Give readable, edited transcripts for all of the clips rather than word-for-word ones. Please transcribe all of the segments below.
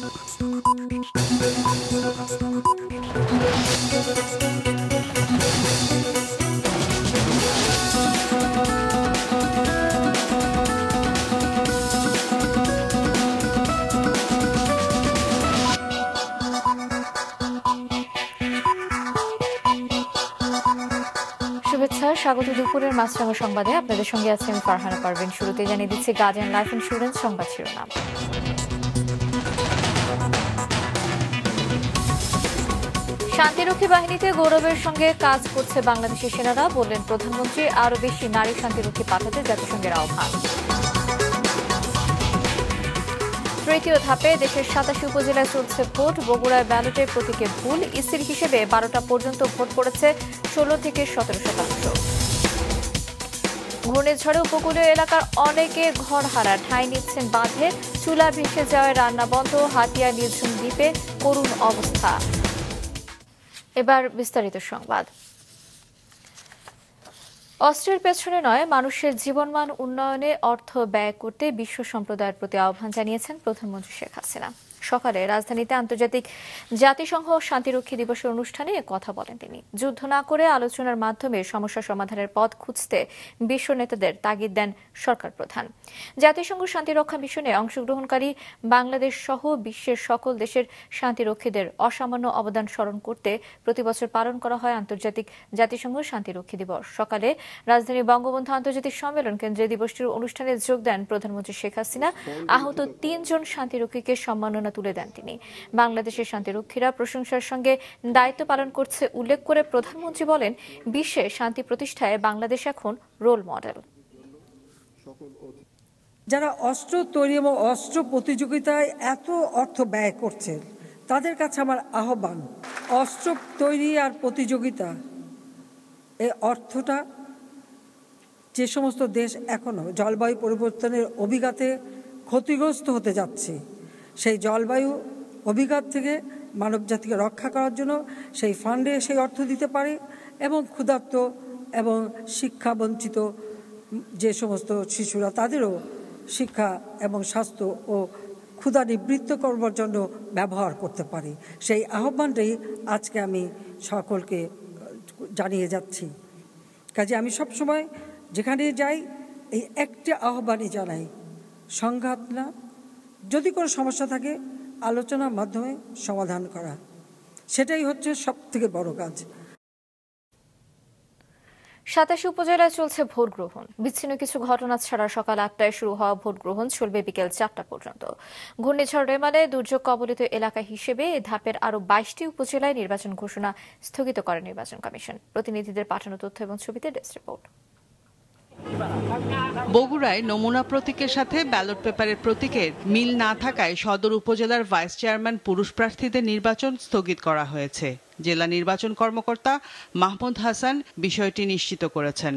শুভেচ্ছা, স্বাগত দুপুরের মাছরাঙা সংবাদে। আপনাদের সঙ্গে আছে আমি ফারহানা পারভিন। শুরুতে জানিয়ে দিচ্ছি গার্ডিয়ান লাইফ ইন্স্যুরেন্স সংবাদ শিরোনাম। শান্তিরক্ষী বাহিনীতে গৌরবের সঙ্গে কাজ করছে বাংলাদেশি সেনারা, বললেন প্রধানমন্ত্রী। আরও বেশি নারী শান্তিরক্ষী পাঠাতে জাতিসংঘের আহ্বান। তৃতীয় ধাপে দেশের 87 উপজেলায় চলছে ভোট। বগুড়ায় ব্যালটে প্রতীকে ভুল। ইসির হিসেবে 12টা পর্যন্ত ভোট পড়েছে 16 থেকে 17%। ঘূর্ণিঝড়ে উপকূলীয় এলাকার অনেকে ঘর হারা, ঠাঁই নিচ্ছেন বাঁধে। চুলা ভেসে যাওয়ায় রান্না বন্ধ। হাতিয়া নির্ঝুম দ্বীপে করুণ অবস্থা। এবার বিস্তারিত সংবাদ। অস্ত্রের পেছনে নয়, মানুষের জীবনমান উন্নয়নে অর্থ ব্যয় করতে বিশ্ব সম্প্রদায়ের প্রতি আহ্বান জানিয়েছেন প্রধানমন্ত্রী শেখ হাসিনা। সকালে রাজধানীতে আন্তর্জাতিক জাতিসংঘ শান্তিরক্ষী দিবসের অনুষ্ঠানে কথা বলেন তিনি। যুদ্ধ না করে আলোচনার মাধ্যমে সমস্যা সমাধানের পথ খুঁজতে বিশ্ব নেতাদের তাগিদ দেন সরকার প্রধান। জাতিসংঘ শান্তিরক্ষা মিশনে অংশগ্রহণকারী বাংলাদেশ সহ বিশ্বের সকল দেশের শান্তিরক্ষীদের অসামান্য অবদান স্মরণ করতে প্রতিবছর পালন করা হয় আন্তর্জাতিক জাতিসংঘ শান্তিরক্ষী দিবস। সকালে রাজধানী বঙ্গবন্ধু আন্তর্জাতিক সম্মেলন কেন্দ্রে দিবসটির অনুষ্ঠানে যোগ দেন প্রধানমন্ত্রী শেখ হাসিনা। আহত 3 জন শান্তিরক্ষীকে সম্মাননা তুলে দেন তিনি। বাংলাদেশের শান্তিরক্ষীরা প্রশংসার সঙ্গে দায়িত্ব পালন করছে উল্লেখ করে প্রধানমন্ত্রী বলেন, বিশ্বে শান্তি প্রতিষ্ঠায় বাংলাদেশ এখন রোল মডেল। যারা অস্ত্র তৈরি এবং অস্ত্র প্রতিযোগিতায় এত অর্থ ব্যয় করছে, তাদের কাছে আমার আহ্বান, অস্ত্র তৈরি আর প্রতিযোগিতা এই অর্থটা যে সমস্ত দেশ এখনো জলবায়ু পরিবর্তনের অভিঘাতে ক্ষতিগ্রস্ত হতে যাচ্ছে, সেই জলবায়ু অভিঘাত থেকে মানবজাতিকে রক্ষা করার জন্য সেই ফান্ডে সেই অর্থ দিতে পারে এবং ক্ষুধার্ত এবং শিক্ষা বঞ্চিত যে সমস্ত শিশুরা, তাদেরও শিক্ষা এবং স্বাস্থ্য ও ক্ষুধা নিবৃত্ত করবার জন্য ব্যবহার করতে পারে। সেই আহ্বানটাই আজকে আমি সকলকে জানিয়ে যাচ্ছি। কাজে আমি সবসময় যেখানে যাই এই একটা আহ্বানই জানাই, সংঘাত না, যদি কোনো সমস্যা থাকে আলোচনার মাধ্যমে সমাধান করা, সেটাই হচ্ছে সবথেকে বড় কাজ। 87 উপজেলায় চলছে ভোট গ্রহণ। বিচ্ছিন্ন কিছু ঘটনা ছাড়া সকাল 8টায় শুরু হওয়া ভোট গ্রহণ চলবে বিকেল 4টা পর্যন্ত। ঘূর্ণিঝড় রেমালে দুর্যোগ কবলিত এলাকা হিসেবে এ ধাপের আরও 22টি উপজেলায় নির্বাচন ঘোষণা স্থগিত করে নির্বাচন কমিশন। প্রতিনিধিদের পাঠানো তথ্য এবং ছবিতে ডেস্ক রিপোর্ট। বগুড়ায় নমুনা প্রতীকের সাথে ব্যালট পেপারের প্রতীকের মিল না থাকায় সদর উপজেলার ভাইস চেয়ারম্যান পুরুষ প্রার্থীদের নির্বাচন স্থগিত করা হয়েছে। জেলা নির্বাচন কর্মকর্তা মাহমুদ হাসান বিষয়টি নিশ্চিত করেছেন।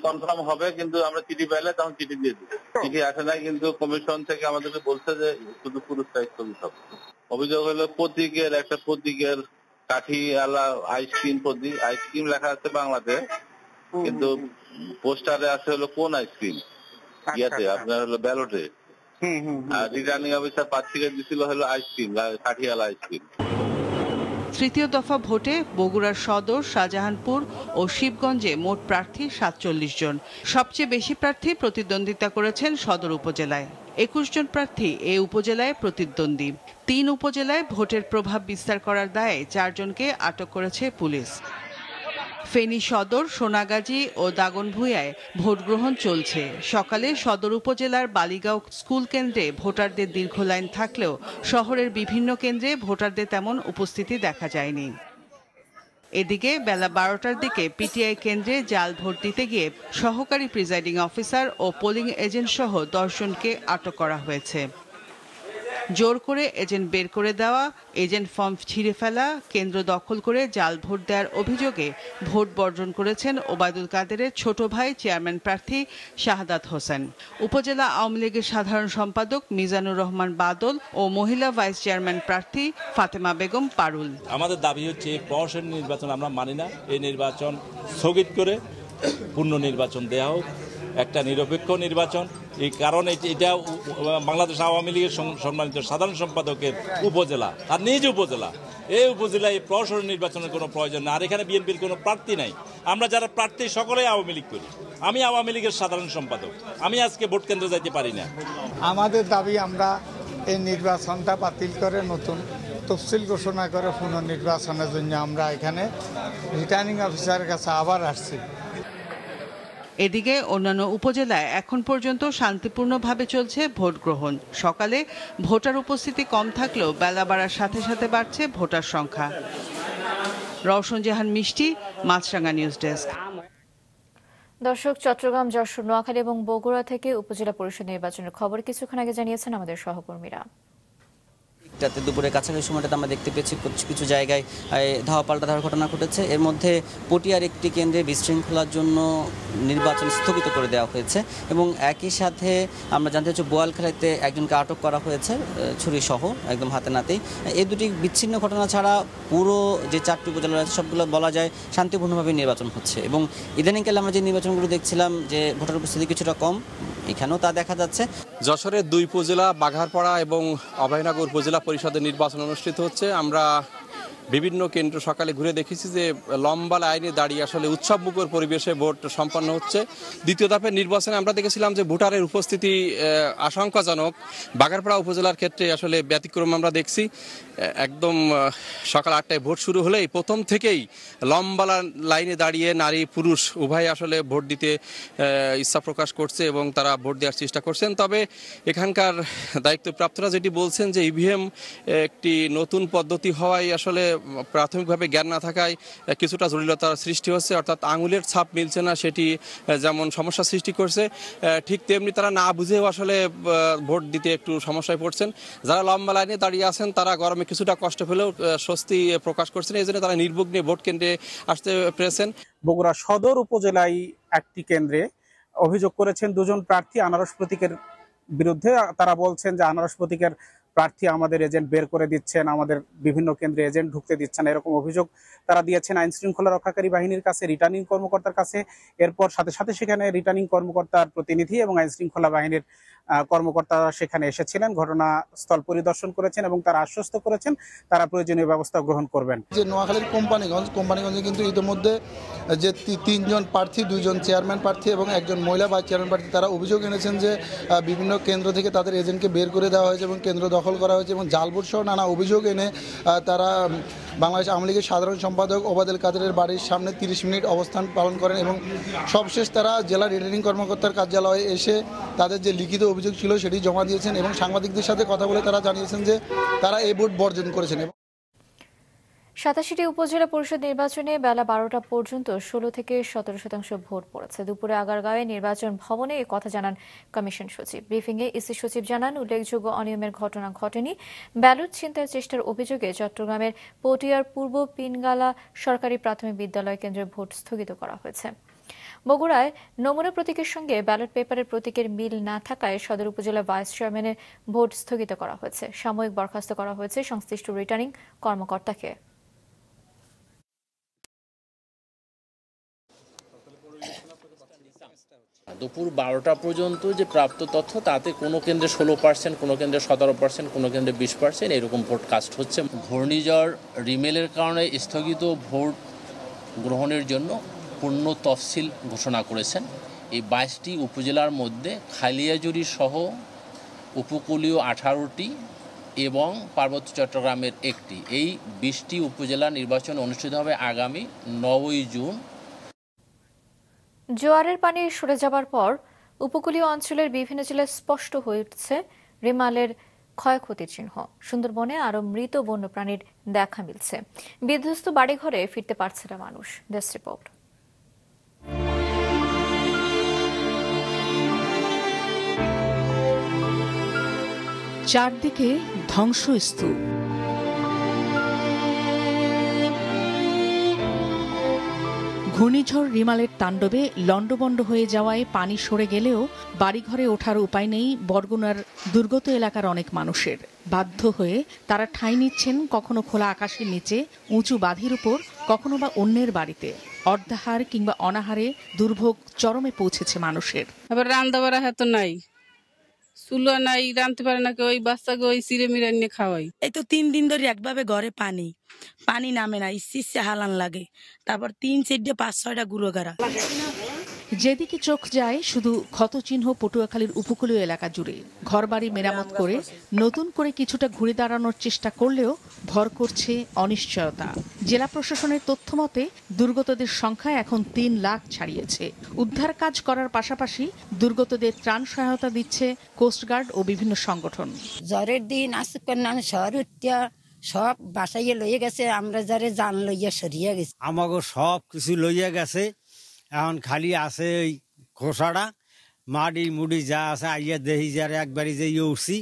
কনফার্ম হবে, কিন্তু আমরা চিঠি পাইলে তখন চিঠি দিয়ে দিই। চিঠি আসে নাই, কিন্তু কমিশন থেকে আমাদেরকে বলছে যে শুধু পুরস্কার স্থগিত হবে। অভিযোগ হলো প্রতীকের কাঠি আলা আইসক্রিম লেখা আছে বাংলাতে, কিন্তু পোস্টারে আছে হলো কোন আইসক্রিম, ইয়াতে আপনার হলো ব্যালটে। আর রিটার্নিং অফিসার প্রার্থীকে দিছিল হলো আইসক্রিম, কাঠিয়ালা আইসক্রিম। তৃতীয় দফা ভোটে বগুড়ার সদর, শাহজাহানপুর ও শিবগঞ্জে মোট প্রার্থী 47 জন। সবচেয়ে বেশি প্রার্থী প্রতিদ্বন্দ্বিতা করেছেন সদর উপজেলায়। 21 জন প্রার্থী এ উপজেলায় প্রতিদ্বন্দ্বী। 3 উপজেলায় ভোটের প্রভাব বিস্তার করার দায়ে 4 জনকে আটক করেছে পুলিশ। ফেনী সদর, সোনাগাজী ও দাগনভূঞায় ভোট গ্রহণ চলছে। সকালে সদর উপজেলার বালিগাঁও স্কুল কেন্দ্রে ভোটারদের দীর্ঘ লাইন থাকলেও শহরের বিভিন্ন কেন্দ্রে ভোটারদের তেমন উপস্থিতি দেখা যায়নি। এদিকে বেলা 12টার দিকে পিটিআই কেন্দ্রে জাল ভোট দিতে গিয়ে সহকারী প্রিজাইডিং অফিসার ও পোলিং এজেন্ট সহ 10 জনকে আটক করা হয়েছে। জোর করে এজেন্ট বের করে দেওয়া, এজেন্ট ফর্ম ছিঁড়ে ফেলা, কেন্দ্র দখল করে জাল ভোট দেওয়ার অভিযোগে ভোট বর্জন করেছেন ওবায়দুল কাদেরের ছোট ভাই চেয়ারম্যান প্রার্থী শাহাদাত হোসেন। উপজেলা আওয়ামী লীগের সাধারণ সম্পাদক মিজানুর রহমান বাদল ও মহিলা ভাইস চেয়ারম্যান প্রার্থী ফাতেমা বেগম পারুল। আমাদের দাবি হচ্ছে প্রহসন নির্বাচন আমরা মানি না, এই নির্বাচন স্থগিত করে পূর্ণ নির্বাচন দেওয়া হোক একটা নিরপেক্ষ নির্বাচন। এই কারণে এটা বাংলাদেশ আওয়ামী লীগের সম্মানিত সাধারণ সম্পাদকের উপজেলা, আর নিজ উপজেলা, এই উপজেলায় প্রশাসন নির্বাচনের কোনো প্রয়োজন নেই। আর এখানে বিএনপির কোনো প্রার্থী নাই। আমরা যারা প্রার্থী সকলেই আওয়ামী লীগ করি। আমি আওয়ামী লীগের সাধারণ সম্পাদক, আমি আজকে ভোট কেন্দ্রে যাইতে পারি না। আমাদের দাবি, আমরা এই নির্বাচনটা বাতিল করে নতুন তফসিল ঘোষণা করে পুনর্নির্বাচনের জন্য আমরা এখানে রিটার্নিং অফিসারের কাছে আবার আসছি। এদিকে অন্যান্য উপজেলায় এখন পর্যন্ত শান্তিপূর্ণভাবে চলছে ভোট গ্রহণ। সকালে ভোটার উপস্থিতি কম থাকলেও বেলা বাড়ার সাথে সাথে বাড়ছে ভোটার সংখ্যা। রওশন জাহান মিষ্টি, মাছরাঙা নিউজ ডেস্ক। দর্শক, চট্টগ্রাম, যশোর, নোয়াখালী এবং বগুড়া থেকে উপজেলা পরিষদ নির্বাচনের খবর কিছুক্ষণ আগে জানিয়েছেন আমাদের সহকর্মীরা। দুপুরের কাছাকাছি সময়টাতে আমরা দেখতে পেয়েছি কিছু জায়গায় ধাওয়া পাল্টা ধাওয়ার ঘটনা ঘটেছে। এর মধ্যে পটিয়ার একটি কেন্দ্রে বিশৃঙ্খলার জন্য নির্বাচন স্থগিত করে দেওয়া হয়েছে এবং একই সাথে আমরা জানতে চাচ্ছি বোয়ালখালীতে একজনকে আটক করা হয়েছে ছুরি সহ, একদম হাতে নাতেই। এই দুটি বিচ্ছিন্ন ঘটনা ছাড়া পুরো যে 4টি উপজেলা রয়েছে সবগুলো বলা যায় শান্তিপূর্ণভাবে নির্বাচন হচ্ছে এবং ইদানিংকালে আমরা যে নির্বাচনগুলো দেখছিলাম যে ভোটার উপস্থিতি কিছুটা কম, এখানেও তা দেখা যাচ্ছে। যশোরের 2 উপজেলা বাঘারপাড়া এবং অভয়নগর উপজেলা পরিষদের নির্বাচন অনুষ্ঠিত হচ্ছে। আমরা বিভিন্ন কেন্দ্র সকালে ঘুরে দেখেছি যে লম্বা লাইনে দাঁড়িয়ে আসলে উৎসবমুখর পরিবেশে ভোট সম্পন্ন হচ্ছে। দ্বিতীয় ধাপের নির্বাচনে আমরা দেখেছিলাম যে ভোটারের উপস্থিতি আশঙ্কাজনক। বাঘারপাড়া উপজেলার ক্ষেত্রে আসলে ব্যতিক্রম আমরা দেখছি। একদম সকাল 8টায় ভোট শুরু হলেই প্রথম থেকেই লম্বা লাইনে দাঁড়িয়ে নারী পুরুষ উভয় আসলে ভোট দিতে ইচ্ছা প্রকাশ করছে এবং তারা ভোট দেওয়ার চেষ্টা করছেন। তবে এখানকার দায়িত্বপ্রাপ্তরা যেটি বলছেন যে ইভিএম একটি নতুন পদ্ধতি হওয়ায় আসলে প্রাথমিকভাবে জ্ঞান না থাকায় কিছুটা জটিলতার সৃষ্টি হচ্ছে, অর্থাৎ আঙুলের ছাপ মিলছে না, সেটি যেমন সমস্যা সৃষ্টি করছে, ঠিক তেমনি তারা না বুঝেও আসলে ভোট দিতে একটু সমস্যায় পড়ছেন। যারা লম্বা লাইনে দাঁড়িয়ে আছেন তারা গরমে কিছুটা কষ্ট পেলেও স্বস্তি প্রকাশ করছেন, এই জন্য তারা নির্বিঘ্নে ভোট কেন্দ্রে আসতে পেরেছেন। বগুড়া সদর উপজেলায় একটি কেন্দ্রে অভিযোগ করেছেন 2 জন প্রার্থী আনারস প্রতীকের বিরুদ্ধে। তারা বলছেন যে আনারস প্রতীকের প্রার্থী আমাদের এজেন্ট বের করে দিচ্ছেন, আমাদের বিভিন্ন কেন্দ্রে এজেন্ট ঢুকতে দিচ্ছেন, এরকম অভিযোগ তারা দিয়েছেন আইন শৃঙ্খলা রক্ষাকারী বাহিনীর কাছে, রিটার্নিং কর্মকর্তার কাছে। এরপর সাথে সাথে সেখানে রিটার্নিং কর্মকর্তার প্রতিনিধি এবং আইন শৃঙ্খলা বাহিনীর কর্মকর্তারা সেখানে এসেছিলেন, ঘটনাস্থল পরিদর্শন করেছেন এবং তারা আশ্বস্ত করেছেন তারা প্রয়োজনীয় ব্যবস্থা গ্রহণ করবেন। যে নোয়াখালীর কোম্পানিগঞ্জে কিন্তু ইতিমধ্যে যে 3 জন প্রার্থী, 2 জন চেয়ারম্যান প্রার্থী এবং 1 জন মহিলা ভাইস চেয়ারম্যান প্রার্থী, তারা অভিযোগ এনেছেন যে বিভিন্ন কেন্দ্র থেকে তাদের এজেন্টকে বের করে দেওয়া হয়েছে এবং কেন্দ্র দখল করা হয়েছে এবং জালভোট সহ নানা অভিযোগ এনে তারা বাংলাদেশ আওয়ামী লীগের সাধারণ সম্পাদক ওবায়দুল কাদেরের বাড়ির সামনে 30 মিনিট অবস্থান পালন করেন এবং সবশেষ তারা জেলা রিটার্নিং কর্মকর্তার কার্যালয়ে এসে তাদের যে লিখিত অভিযোগ ছিল সেটি জমা দিয়েছেন এবং সাংবাদিকদের সাথে কথা বলে তারা জানিয়েছেন যে তারা এই ভোট বর্জন করেছেন। 87টি উপজেলা পরিষদ নির্বাচনে বেলা 12টা পর্যন্ত 16 থেকে 17% ভোট পড়েছে। দুপুরে আগারগাঁওয়ে নির্বাচন ভবনে এই কথা জানান কমিশন সচিব। ব্রিফিংয়ে ইসি সচিব জানান, উল্লেখযোগ্য অনিয়মের ঘটনা ঘটেনি। ব্যালট ছিনতাইয়ের চেষ্টার অভিযোগে চট্টগ্রামের পটিয়ার পূর্ব পিনগালা সরকারি প্রাথমিক বিদ্যালয় কেন্দ্রে ভোট স্থগিত করা হয়েছে। বগুড়ায় নমুনা প্রতীকের সঙ্গে ব্যালট পেপারের প্রতীকের মিল না থাকায় সদর উপজেলা ভাইস চেয়ারম্যানের ভোট স্থগিত করা হয়েছে। সাময়িক বরখাস্ত করা হয়েছে সংশ্লিষ্ট রিটার্নিং কর্মকর্তাকে। দুপুর 12টা পর্যন্ত যে প্রাপ্ত তথ্য তাতে কোনো কেন্দ্রে 16%, কোনো কেন্দ্রে 17%, কোনো কেন্দ্রে 20% এরকম ভোট কাস্ট হচ্ছে। ঘূর্ণিঝড় রিমেলের কারণে স্থগিত ভোট গ্রহণের জন্য পূর্ণ তফসিল ঘোষণা করেছেন। এই 22টি উপজেলার মধ্যে খালিয়াজুড়ি সহ উপকূলীয় 18টি এবং পার্বত্য চট্টগ্রামের 1টি, এই 20টি উপজেলা নির্বাচন অনুষ্ঠিত হবে আগামী 9ই জুন। জোয়ারের পানি সরে যাবার পর উপকূলীয় অঞ্চলের বিভিন্ন জেলায় স্পষ্ট হয়ে উঠছে রিমালের ক্ষয়ক্ষতির চিহ্ন। সুন্দরবনে আরো মৃত বন্যপ্রাণীর দেখা মিলছে। বিধ্বস্ত বাড়িঘরে ফিরতে পারছে না মানুষ। Desk report. চারদিকে ধ্বংসস্তূপ, ঘূর্ণিঝড় রিমালের তাণ্ডবে লণ্ডভণ্ড হয়ে যাওয়ায় পানি সরে গেলেও বাড়িঘরে ওঠার উপায় নেই বরগুনার দুর্গত এলাকার অনেক মানুষের। বাধ্য হয়ে তারা ঠাঁই নিচ্ছেন কখনো খোলা আকাশের নিচে উঁচু বাঁধির উপর, কখনো বা অন্যের বাড়িতে। অর্ধাহার কিংবা অনাহারে দুর্ভোগ চরমে পৌঁছেছে মানুষের। আবার রান্না বাড়া হাতে নাই, চুলো নাই, রাঁধতে পারে না কেউ, ওই বাচ্চাকে ওই চিড়ে মিড়ে নিয়ে খাওয়াই। এই তো 3 দিন ধরে একভাবে ঘরে পানি নামে না, ইচ্ছে হালান লাগে। তারপর 3, 4, 5, 6টা গুঁড়ো গাড়া। যেদিকে চোখ যায় শুধু ক্ষতচিহ্ন পটুয়াখালীর উপকূলীয় এলাকা জুড়ে। ঘরবাড়ি মেরামত করে নতুন করে কিছুটা ঘুরে দাঁড়ানোর চেষ্টা করলেও ভর করছে অনিশ্চয়তা। জেলা প্রশাসনের তথ্য মতে দুর্গতদের সংখ্যা এখন 3 লাখ ছাড়িয়েছে। উদ্ধার কাজ করার পাশাপাশি দুর্গতদের ত্রাণ সহায়তা দিচ্ছে কোস্টগার্ড ও বিভিন্ন সংগঠন। জ্বরের দিন আসুকান শহর উঠিয়া সব বাসাইয়ে লইয়া গেছে, আমরা যারে জান লইয়া সরিয়া গেছে। আমাকে সব কিছু লইয়া গেছে, এখন খালি আছে ওই খোসাটা, মাটি মুড়ি যা আছে আইয়া দেহি যারে একবারই যে উঠছি।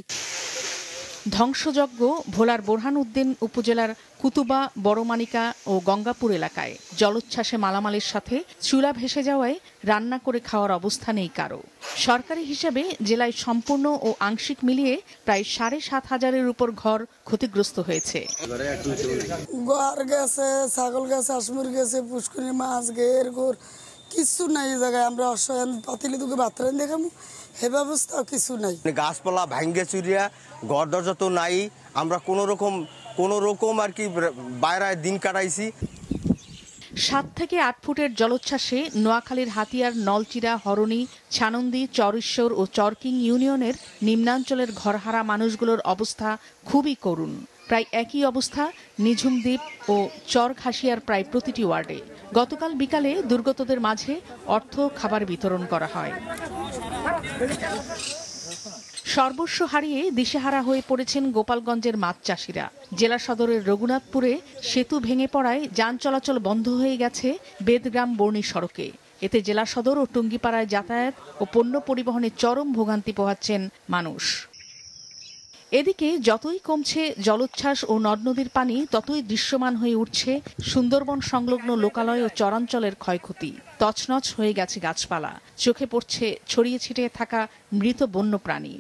ধ্বংসযজ্ঞ ভোলার বোরহানউদ্দিন উপজেলার কুতুবা, বড়মানিকা ও গঙ্গাপুর এলাকায় জলোচ্ছ্বাসে মালামালের সাথে চুলা ভেসে যাওয়ায় রান্না করে খাওয়ার অবস্থা নেই কারো। সরকারি হিসাবে জেলায় সম্পূর্ণ ও আংশিক মিলিয়ে প্রায় 7,500-এর উপর ঘর ক্ষতিগ্রস্ত হয়েছে। ঘর গেছে, ছাগল গেছে, হাঁস-মুরগি গেছে, পুষ্করিণী মাছ, ঘের ঘর কিছু নাই। এই জায়গায় আমরা অসহায় পাতিলি দুকে বাতরান দেখাবো, হে ব্যবস্থাও কিছু নাই। গাছপালা ভাঙ্গে চুরিয়া, ঘর দরজা তো নাই। আমরা কোনো রকম আর কি বাইরে দিন কাটাইছি। 7 থেকে 8 ফুটের জলোচ্ছ্বাসে নোয়াখালীর হাতিয়ার, নলচিরা, হরণী, ছানন্দী, চরেশ্বর ও চরকিং ইউনিয়নের নিম্নাঞ্চলের ঘরহারা মানুষগুলোর অবস্থা খুবই করুণ। প্রায় একই অবস্থা নিঝুমদ্বীপ ও চরঘাসিয়ার প্রায় প্রতিটি ওয়ার্ডে। গতকাল বিকালে দুর্গতদের মাঝে অর্থ খাবার বিতরণ করা হয়। সর্বস্ব হারিয়ে দিশেহারা হয়ে পড়েছেন গোপালগঞ্জের মাছ চাষিরা। জেলা সদরের রঘুনাথপুরে সেতু ভেঙে পড়ায় যান চলাচল বন্ধ হয়ে গেছে বেদগ্রাম বর্ণী সড়কে। এতে জেলা সদর ও টুঙ্গিপাড়ায় যাতায়াত ও পণ্য পরিবহনে চরম ভোগান্তি পোহাচ্ছেন মানুষ। এদিকে যতই কমছে জলোচ্ছ্বাস ও নদ নদীর পানি, ততই দৃশ্যমান হয়ে উঠছে সুন্দরবন সংলগ্ন লোকালয় ও চরাঞ্চলের ক্ষয়ক্ষতি। তছনছ হয়ে গেছে গাছপালা, চোখে পড়ছে ছড়িয়ে ছিটিয়ে থাকা মৃত বন্য প্রাণী।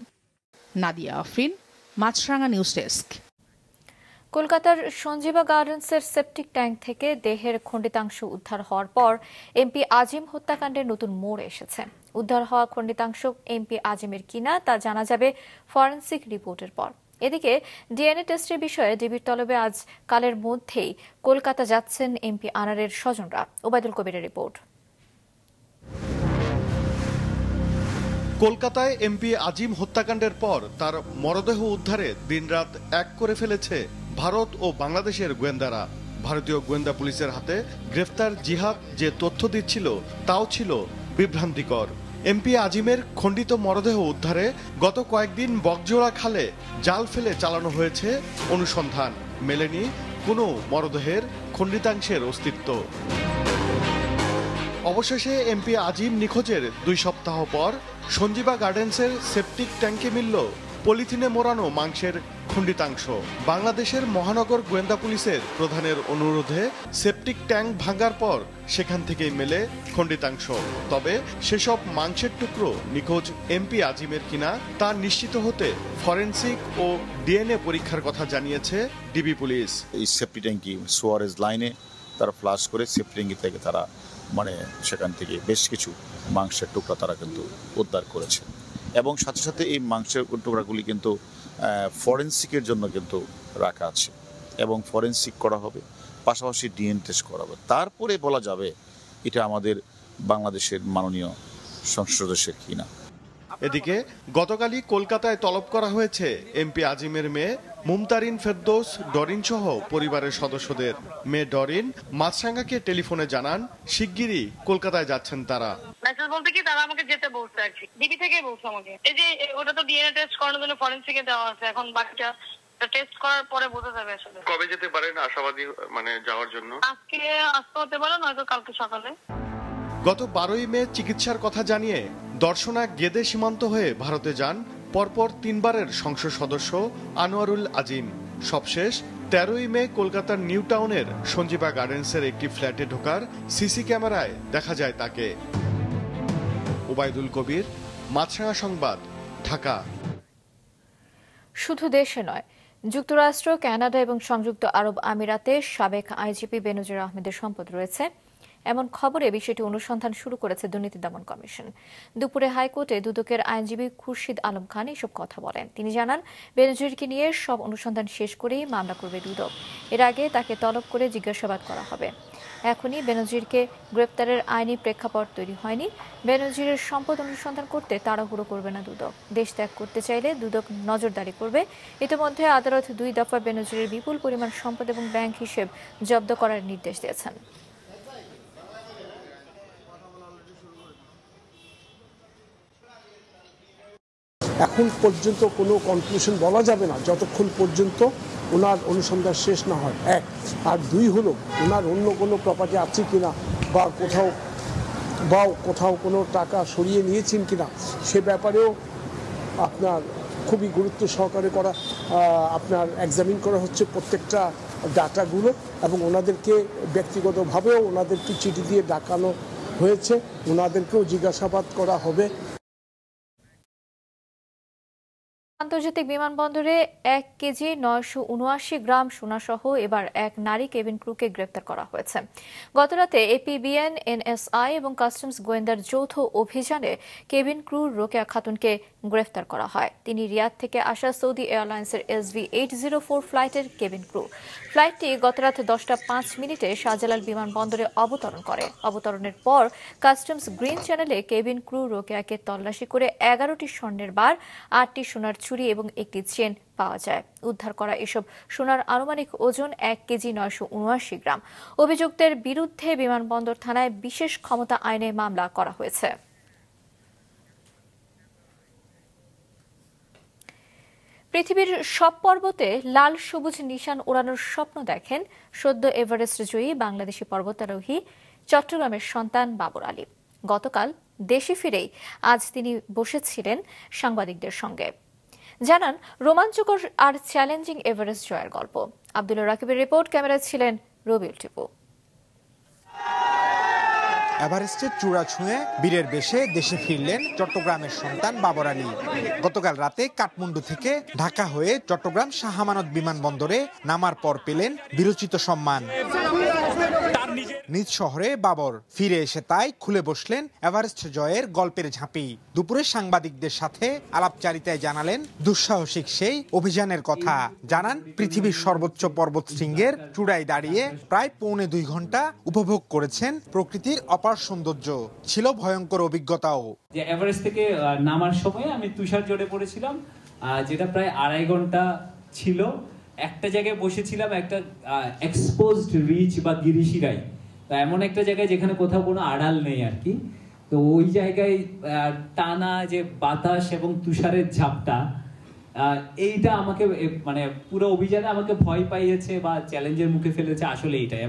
নাদিয়া আফরিন, মাছরাঙা নিউজ ডেস্ক। কলকাতার সঞ্জীবা গার্ডেন্সের সেপটিক ট্যাঙ্ক থেকে দেহের খণ্ডিতাংশ উদ্ধার হওয়ার পর এমপি আজিম হত্যাকাণ্ডের নতুন মোড় এসেছে। উদ্ধার হওয়া খণ্ডিতাংশ এমপি আজিমের কিনা তা জানা যাবে ফরেনসিক রিপোর্টের পর। এদিকে ডিএনএ টেস্টের বিষয়ে ডিবির তলবে আজ কালের মধ্যেই কলকাতা যাচ্ছেন এমপি আনারের স্বজনরা। ওবায়দুল কবিরের রিপোর্ট। কলকাতায় এমপি আজিম হত্যাকাণ্ডের পর তার মরদেহ উদ্ধারে দিনরাত এক করে ফেলেছে ভারত ও বাংলাদেশের গোয়েন্দারা। ভারতীয় গোয়েন্দা পুলিশের হাতে গ্রেফতার জিহাদ যে তথ্য দিচ্ছিল তাও ছিল বিভ্রান্তিকর। এমপি আজিমের খণ্ডিত মরদেহ উদ্ধারে গত কয়েকদিন বকজোড়া খালে জাল ফেলে চালানো হয়েছে অনুসন্ধান। মেলেনি কোনো মরদেহের খণ্ডিতাংশের অস্তিত্ব। অবশেষে এমপি আজিম নিখোঁজের 2 সপ্তাহ পর সঞ্জীবা গার্ডেন্সের সেপটিক ট্যাঙ্কে মিলল পলিথিনে মোড়ানো মাংসের খণ্ডিতাংশ। বাংলাদেশের মহানগর গোয়েন্দা পুলিশের প্রধানের অনুরোধে সেপটিক ট্যাঙ্ক ভাঙার পর সেখান থেকেই মেলে খণ্ডিতাংশ। তবে সেসব মাংসের টুকরো নিখোঁজ এমপি আজিমের কিনা তা নিশ্চিত হতে ফরেনসিক ও ডিএনএ পরীক্ষার কথা জানিয়েছে ডিবি পুলিশ। এই সেপটিক ট্যাঙ্কি সুয়ারেজ লাইনে তারা ফ্লাশ করে সেপটিক ট্যাঙ্কি থেকে তারা সেখান থেকে বেশ কিছু মাংসের টুকরা তারা কিন্তু উদ্ধার করেছে এবং সাথে সাথে এই মাংসের টুকরাগুলি কিন্তু ফরেনসিকের জন্য কিন্তু রাখা আছে এবং ফরেনসিক করা হবে, পাশাপাশি ডিএনএ টেস্ট করা হবে। তারপরে বলা যাবে এটা আমাদের বাংলাদেশের মাননীয় সংসদ সদস্যের কিনা। এদিকে গতকালই কলকাতায় তলব করা হয়েছে এমপি আজিমের মেয়ে মুমতারিন ফেরদৌস ডরিন সহ পরিবারের সদস্যদের। মেয়ে ডরিন মাছরাঙ্গাকে টেলিফোনে জানান শিগগিরই কলকাতায় যাচ্ছেন তারা। মেসেজ বলতে কি তারা আমাকে যেতে বলছে আর কি, ডিবি থেকে বলছে আমাকে। এই যে ওটা তো ডিএনএ টেস্ট করানোর জন্য ফরেনসিকে দেওয়া আছে, এখন বাকিটা টেস্ট করার পরে বোঝা যাবে আসলে। কবে যেতে পারেন আশাবাদী যাওয়ার জন্য? আজকে আসতে হতে পারে, নয়তো কালকে সকালে। গত 12ই মে চিকিৎসার কথা জানিয়ে দর্শনা গেদে সীমান্ত হয়ে ভারতে যান পরপর 3বারের সংসদ সদস্য আনোয়ারুল আজিম। সবশেষ 13ই মে কলকাতার নিউ টাউনের সঞ্জীবা গার্ডেন্সের একটি ফ্ল্যাটে ঢোকার সিসি ক্যামেরায় দেখা যায় তাকে। ওবায়দুল কবির, মাছরাঙা সংবাদ, ঢাকা। শুধু দেশে নয়, যুক্তরাষ্ট্র, কানাডা এবং সংযুক্ত আরব আমিরাতে সাবেক আইজিপি বেনজির আহমেদের সম্পদ রয়েছে এমন খবরে বিষয়টি অনুসন্ধান শুরু করেছে দুর্নীতি দমন কমিশন। দুপুরে হাইকোর্টে দুদকের আইনজীবী খুরশিদ আলম খান এসব কথা বলেন। তিনি জানান, বেনজিরকে নিয়ে সব অনুসন্ধান শেষ করেই মামলা করবে দুদক। এর আগে তাকে তলব করে জিজ্ঞাসাবাদ করা হবে। এখনই বেনজিরকে গ্রেপ্তারের আইনি প্রেক্ষাপট তৈরি হয়নি। বেনজিরের সম্পদ অনুসন্ধান করতে তাড়াহুড়ো করবে না দুদক। দেশ ত্যাগ করতে চাইলে দুদক নজরদারি করবে। ইতিমধ্যে আদালত 2 দফা বেনজিরের বিপুল পরিমাণ সম্পদ এবং ব্যাংক হিসেব জব্দ করার নির্দেশ দিয়েছেন। এখন পর্যন্ত কোনো কনক্লুশন বলা যাবে না যতক্ষণ পর্যন্ত ওনার অনুসন্ধান শেষ না হয়, 1। আর 2 হলো ওনার অন্য কোনো প্রপার্টি আছে কিনা বা কোথাও কোনো টাকা সরিয়ে নিয়েছেন কিনা সে ব্যাপারেও আপনার খুবই গুরুত্ব সহকারে আপনার এক্সামিন করা হচ্ছে প্রত্যেকটা ডাটাগুলো, এবং ওনাদেরকে ব্যক্তিগতভাবেও ওনাদেরকে চিঠি দিয়ে ডাকানো হয়েছে, ওনাদেরকেও জিজ্ঞাসাবাদ করা হবে। আন্তর্জাতিক বিমানবন্দরে 1 কেজি 979 গ্রাম সোনাসহ এবার এক নারী কেবিন ক্রুকে গ্রেপ্তার করা হয়েছে। গতরাতে এপিবিএন, এনএসআই এবং কাস্টমস গোয়েন্দার যৌথ অভিযানে কেবিন ক্রু রোকেয়া খাতুনকে গ্রেফতার করা হয়। তিনি রিয়াদ থেকে আসা সৌদি এয়ারলাইন্সের SV804 ফ্লাইটের কেবিন ক্রু। ফ্লাইটটি গতরাত 10:05 শাহজালাল বিমানবন্দরে অবতরণ করে। অবতরণের পর কাস্টমস গ্রিন চ্যানেলে কেবিন ক্রু রোকেয়াকে তল্লাশি করে 11টি স্বর্ণের বার, 8টি সোনার ছুরি এবং একটি চেন পাওয়া যায়। উদ্ধার করা এসব সোনার আনুমানিক ওজন 1 কেজি 979 গ্রাম। অভিযুক্তের বিরুদ্ধে বিমানবন্দর থানায় বিশেষ ক্ষমতা আইনে মামলা করা হয়েছে। পৃথিবীর সব পর্বতে লাল সবুজ নিশান ওড়ানোর স্বপ্ন দেখেন সদ্য এভারেস্ট জয়ী বাংলাদেশি পর্বতারোহী চট্টগ্রামের সন্তান বাবর আলী। গতকাল দেশে ফিরেই আজ তিনি বসেছিলেন সাংবাদিকদের সঙ্গে। জানান, রোমাঞ্চকর আর চ্যালেঞ্জিং এভারেস্ট জয়ের গল্প। আব্দুল্লাহ রাকিবের রিপোর্ট, ক্যামেরায় ছিলেন রবিউল টিপু। এভারেস্টের চূড়া ছুঁয়ে বীরের বেশে দেশে ফিরলেন চট্টগ্রামের সন্তান বাবর আলী। গতকাল রাতে কাঠমান্ডু থেকে ঢাকা হয়ে চট্টগ্রাম শাহ আমানত বিমানবন্দরে নামার পর পেলেন বিরচিত সম্মান। নিজ শহরে বাবর ফিরে এসে তাই খুলে বসলেন এভারেস্ট জয়ের গল্পের ঝাঁপি। দুপুরে সাংবাদিকদের সাথে আলাপচারিতায় জানালেন দুঃসাহসিক সেই অভিযানের কথা। জানান, পৃথিবীর সর্বোচ্চ পর্বত শৃঙ্গের চূড়ায় দাঁড়িয়ে প্রায় 2.25 ঘন্টা উপভোগ করেছেন প্রকৃতির অপার সৌন্দর্য। ছিল ভয়ঙ্কর অভিজ্ঞতাও। যে এভারেস্ট থেকে নামার সময় আমি তুষার জড়ে পড়েছিলাম, যেটা প্রায় 2.5 ঘন্টা ছিল। একটা জায়গায় বসেছিলাম, একটা এক্সপোজড রিচ বা গিরিশিরাই, তো এমন একটা জায়গায় যেখানে কোথাও কোনো আড়াল নেই আর কি। তো ওই জায়গায় টানা যে বাতাস এবং তুষারের ঝাপটা, এইটা আমাকে মানে পুরো অভিযানে আমাকে ভয় পাইয়েছে বা চ্যালেঞ্জের মুখে ফেলেছে আসলে এইটাই।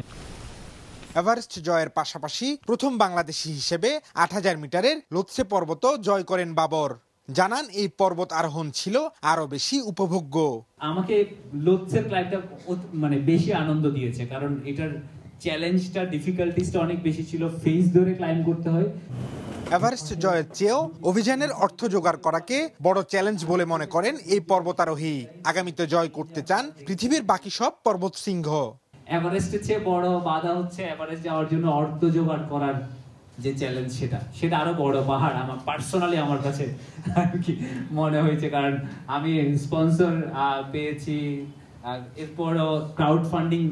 এভারেস্ট জয়ের পাশাপাশি প্রথম বাংলাদেশি হিসেবে 8000 মিটারের লোৎসে পর্বত জয় করেন বাবর। জানান, এই পর্বত আরোহণ ছিল আরো বেশি উপভোগ্য। আমাকে লোৎসের ক্লাইম্বটা মানে বেশি আনন্দ দিয়েছে, কারণ এটার চ্যালেঞ্জটা, ডিফিকাল্টিসটা অনেক বেশি ছিল। ফেজ ধরে ক্লাইম্ব করতে হয়। এভারেস্ট জয়ের চেয়েও অভিযানের অর্থ জোগাড় করাকে বড় চ্যালেঞ্জ বলে মনে করেন এই পর্বতারোহী। আগামীতে জয় করতে চান পৃথিবীর বাকি সব পর্বত শৃঙ্গ। এভারেস্টের চেয়ে বড় বাধা হচ্ছে এভারেস্ট যাওয়ার জন্য অর্থ জোগাড় করার যে চ্যালেঞ্জ, সেটা আরো বড় পাহাড় আমার পার্সোনালি আমার কাছে মনে হয়েছে। কারণ আমি স্পন্সর পেয়েছি, এরপরও ক্রাউড ফান্ডিং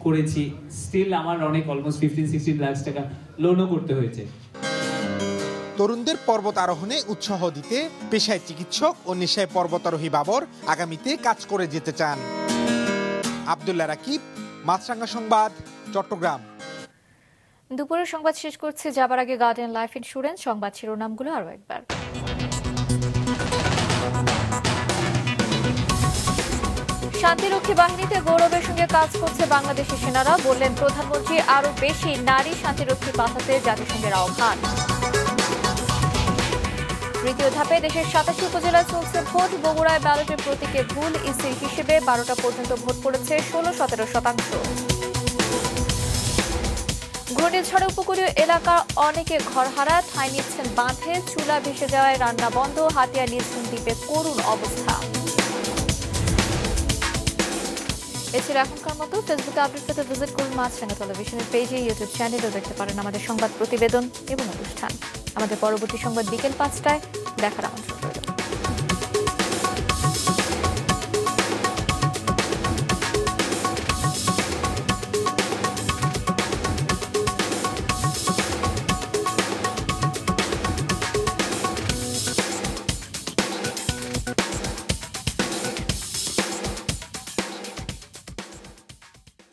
করেছি, স্টিল আমার অনেক অলমোস্ট 15-16 লাখ টাকা লোনও করতে হয়েছে। তরুণদের পর্বত আরোহণে উৎসাহ দিতে পেশায় চিকিৎসক ও নেশায় পর্বতারোহী বাবর আগামীতে কাজ করে যেতে চান। আব্দুল্লাহ রাকিব, মাছরাঙা সংবাদ, চট্টগ্রাম। দুপুরের সংবাদ শেষ করছে, যাবার আগে গার্ডেন লাইফ ইন্স্যুরেন্স সংবাদ শিরোনামগুলো আরো একবার। শান্তিরক্ষী বাহিনীতে গৌরবের সঙ্গে কাজ করছে বাংলাদেশি সেনারা, বললেন প্রধানমন্ত্রী। আরো বেশি নারী শান্তিরক্ষী পাঠাতে জাতিসংঘের আহ্বান। তৃতীয় ধাপে দেশের 87 উপজেলায় চলছে ভোট। বগুড়ায় ব্যালটে প্রতীকে ভুল, ইসির হিসেবে 12টা পর্যন্ত ভোট পড়েছে 16-17%। ঘূর্ণিঝড়ে উপকূলীয় এলাকা অনেকে ঘরহারা, ঠাঁই নিচ্ছেন বাঁধে। চুলা ভেসে যাওয়ায় রান্না বন্ধ। হাতিয়া নিউজিন দ্বীপে করুণ অবস্থা। এছাড়া এখনকার মতো ফেসবুকে আপডেট পেতে ভিজিট করুন মাছরাঙা টেলিভিশনের পেজে, ইউটিউব চ্যানেলেও দেখতে পারেন আমাদের সংবাদ প্রতিবেদন এবং অনুষ্ঠান। আমাদের পরবর্তী সংবাদ বিকেল 5টায় দেখার আমন্ত্রণ।